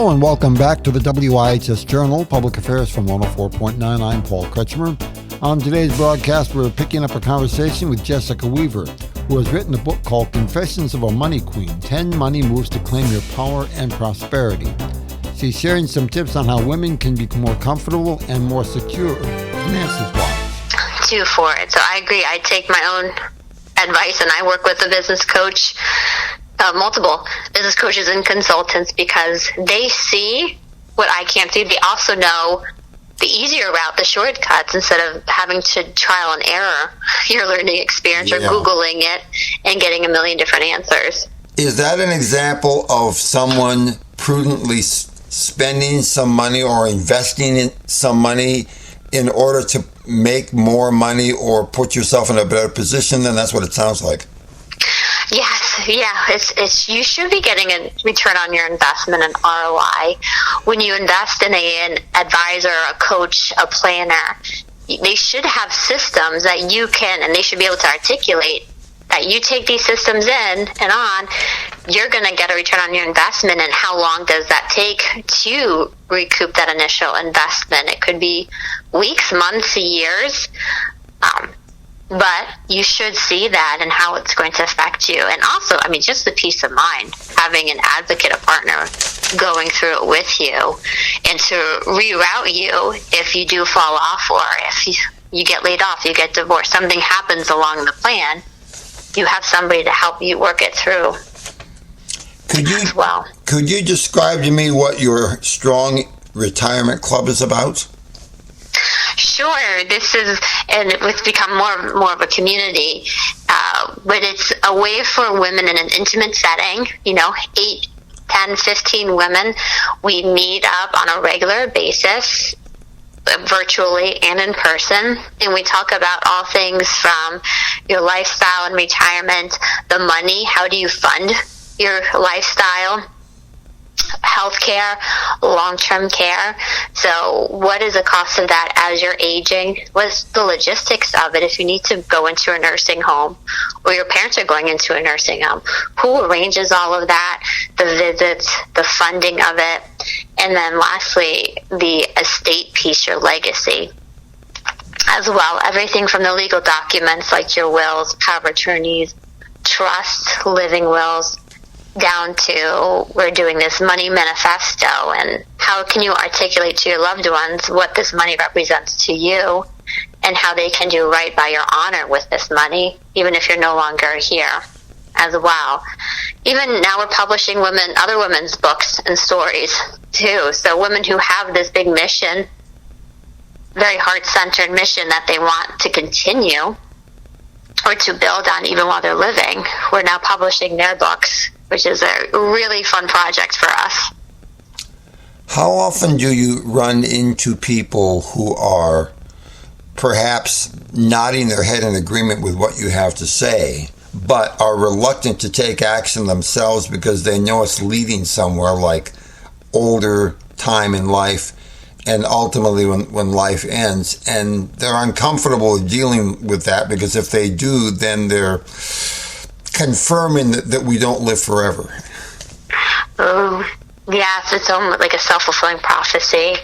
Hello and welcome back to the WIHS Journal, Public Affairs from 104.9. I'm Paul Kretschmer. On today's broadcast, we're picking up a conversation with Jessica Weaver, who has written a book called Confessions of a Money Queen, 10 Money Moves to Claim Your Power and Prosperity. She's sharing some tips on how women can be more comfortable and more secure finances-wise. Too for it. So I agree. I take my own advice and I work with a business coach, multiple business coaches and consultants, because they see what I can't see. They also know the easier route, the shortcuts, instead of having to trial and error your learning experience or Googling it and getting a million different answers. Is that an example of someone prudently spending some money or investing in some money in order to make more money or put yourself in a better position? Then that's what it sounds like. Yes, it's you should be getting a return on your investment, an ROI. When you invest in an advisor, a coach, a planner, they should have systems that you can, and they should be able to articulate that you take these systems in and on, you're going to get a return on your investment. And how long does that take to recoup that initial investment? It could be weeks, months, years. But you should see that and how it's going to affect you. And also, just the peace of mind, having an advocate, a partner, going through it with you and to reroute you if you do fall off, or if you get laid off, you get divorced, something happens along the plan, you have somebody to help you work it through as well. Could you describe to me what your Strong Retirement Club is about? Sure. This is, and it's become more of a community, but it's a way for women in an intimate setting, 8, 10, 15 women. We meet up on a regular basis, virtually and in person, and we talk about all things from your lifestyle and retirement, the money, how do you fund your lifestyle, healthcare, long-term care. So what is the cost of that as you're aging? What's the logistics of it if you need to go into a nursing home or your parents are going into a nursing home? Who arranges all of that? The visits, the funding of it. And then lastly, the estate piece, your legacy as well. Everything from the legal documents like your wills, power of attorneys, trusts, living wills, down to we're doing this money manifesto, and how can you articulate to your loved ones what this money represents to you and how they can do right by your honor with this money, even if you're no longer here as well. Even now we're publishing other women's books and stories too. So women who have this big mission, very heart-centered mission that they want to continue or to build on even while they're living, we're now publishing their books, which is a really fun project for us. How often do you run into people who are perhaps nodding their head in agreement with what you have to say, but are reluctant to take action themselves because they know it's leading somewhere, like older time in life, and ultimately when life ends, and they're uncomfortable dealing with that, because if they do, then they're confirming that we don't live forever. Yes, it's almost like a self-fulfilling prophecy,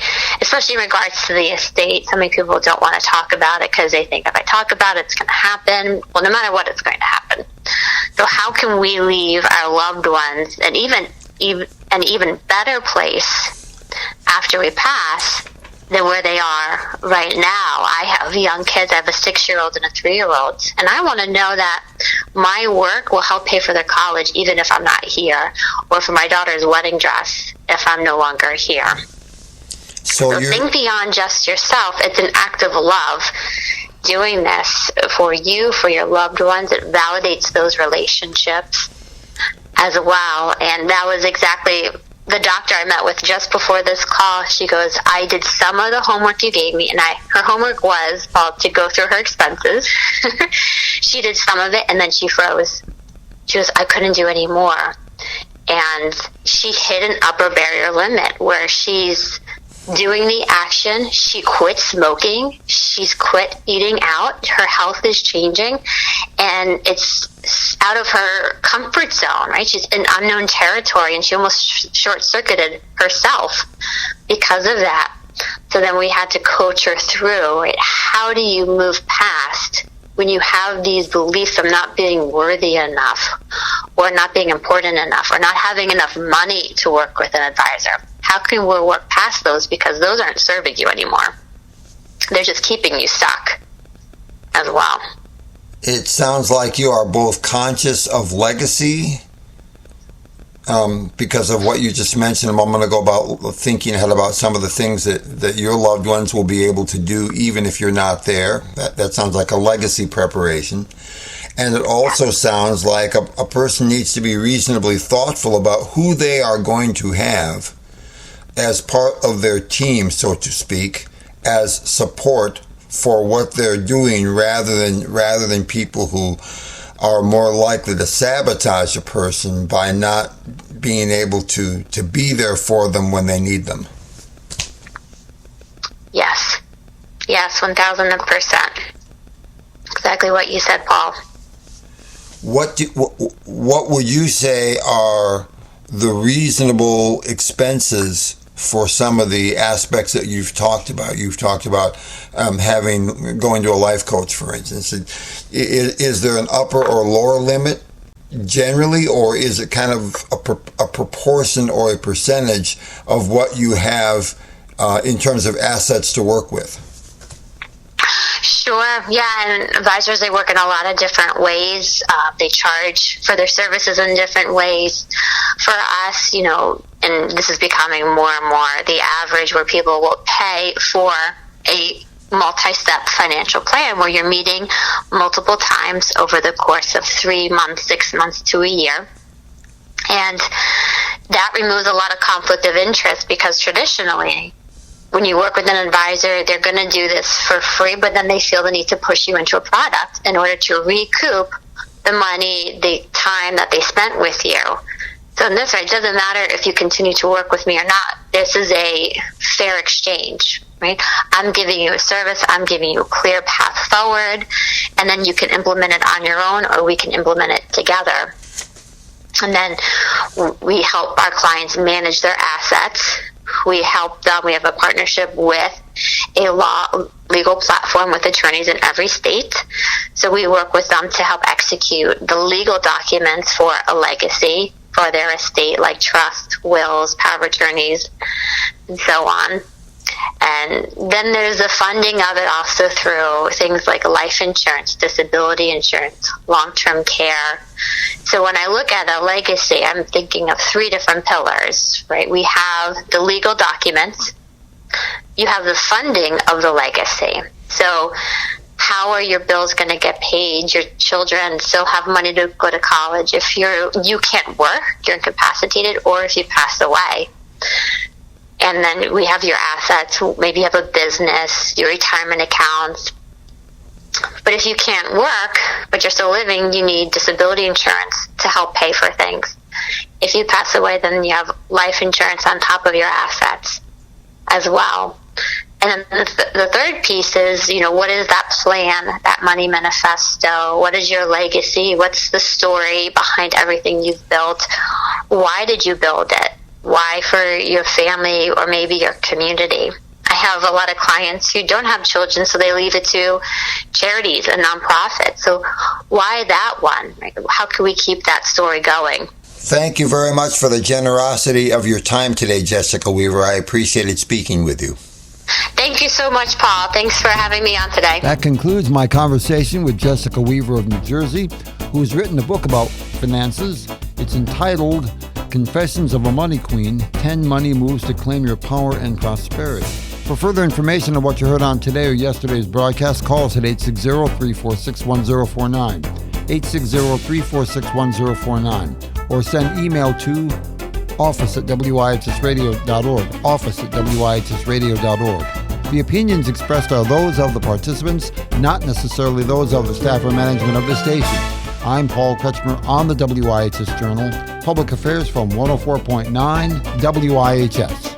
especially in regards to the estate. So many people don't want to talk about it because they think if I talk about it, it's going to happen. Well, no matter what, it's going to happen. So how can we leave our loved ones an even better place after we pass than where they are right now? I have young kids. I have a 6-year-old and a 3-year-old, and I want to know that my work will help pay for their college even if I'm not here, or for my daughter's wedding dress if I'm no longer here. So think beyond just yourself. It's an act of love. Doing this for you, for your loved ones, it validates those relationships as well. And that was exactly the doctor I met with just before this call. She goes, I did some of the homework you gave me, and her homework was to go through her expenses. She did some of it, and then she froze. She goes, I couldn't do any more. And she hit an upper barrier limit where she's doing the action. She quit smoking. She's quit eating out. Her health is changing. And it's out of her comfort zone, right? She's in unknown territory, and she almost short-circuited herself because of that. So then we had to coach her through, right? How do you move past when you have these beliefs of not being worthy enough, or not being important enough, or not having enough money to work with an advisor? How can we work past those, because those aren't serving you anymore? They're just keeping you stuck as well. It sounds like you are both conscious of legacy, because of what you just mentioned a moment ago about thinking ahead about some of the things that your loved ones will be able to do even if you're not there. That sounds like a legacy preparation. And it also sounds like a person needs to be reasonably thoughtful about who they are going to have as part of their team, so to speak, as support for what they're doing, rather than people who are more likely to sabotage a person by not being able to be there for them when they need them. Yes, 1,000%. Exactly what you said, Paul. What would you say are the reasonable expenses for some of the aspects that you've talked about? You've talked about going to a life coach, for instance. Is there an upper or lower limit generally, or is it kind of a proportion or a percentage of what you have in terms of assets to work with? Sure. Yeah, and advisors, they work in a lot of different ways. They charge for their services in different ways. For us, and this is becoming more and more the average, where people will pay for a multi-step financial plan where you're meeting multiple times over the course of 3 months, 6 months to a year. And that removes a lot of conflict of interest, because traditionally, when you work with an advisor, they're going to do this for free, but then they feel the need to push you into a product in order to recoup the money, the time that they spent with you. So in this way, it doesn't matter if you continue to work with me or not. This is a fair exchange, right? I'm giving you a service. I'm giving you a clear path forward, and then you can implement it on your own, or we can implement it together. And then we help our clients manage their assets. We help them. We have a partnership with a legal platform with attorneys in every state. So we work with them to help execute the legal documents for a legacy for their estate, like trust, wills, power of attorneys, and so on. And then there's the funding of it also through things like life insurance, disability insurance, long-term care. So when I look at a legacy, I'm thinking of 3 different pillars, right? We have the legal documents. You have the funding of the legacy. So how are your bills going to get paid? Your children still have money to go to college if you can't work, you're incapacitated, or if you pass away. And then we have your assets. Maybe you have a business, your retirement accounts. But if you can't work, but you're still living, you need disability insurance to help pay for things. If you pass away, then you have life insurance on top of your assets as well. And then the third piece is, what is that plan, that money manifesto? What is your legacy? What's the story behind everything you've built? Why did you build it? Why for your family or maybe your community? I have a lot of clients who don't have children, so they leave it to charities and nonprofits. So why that one? How can we keep that story going? Thank you very much for the generosity of your time today, Jessica Weaver. I appreciated speaking with you. Thank you so much, Paul. Thanks for having me on today. That concludes my conversation with Jessica Weaver of New Jersey, who has written a book about finances. It's entitled Confessions of a Money Queen, 10 Money Moves to Claim Your Power and Prosperity. For further information on what you heard on today or yesterday's broadcast, call us at 860-346-1049, 860-346-1049, or send email to office@wihsradio.org, office@wihsradio.org. The opinions expressed are those of the participants, not necessarily those of the staff or management of the station. I'm Paul Kretschmer on the WIHS Journal, Public Affairs from 104.9 WIHS.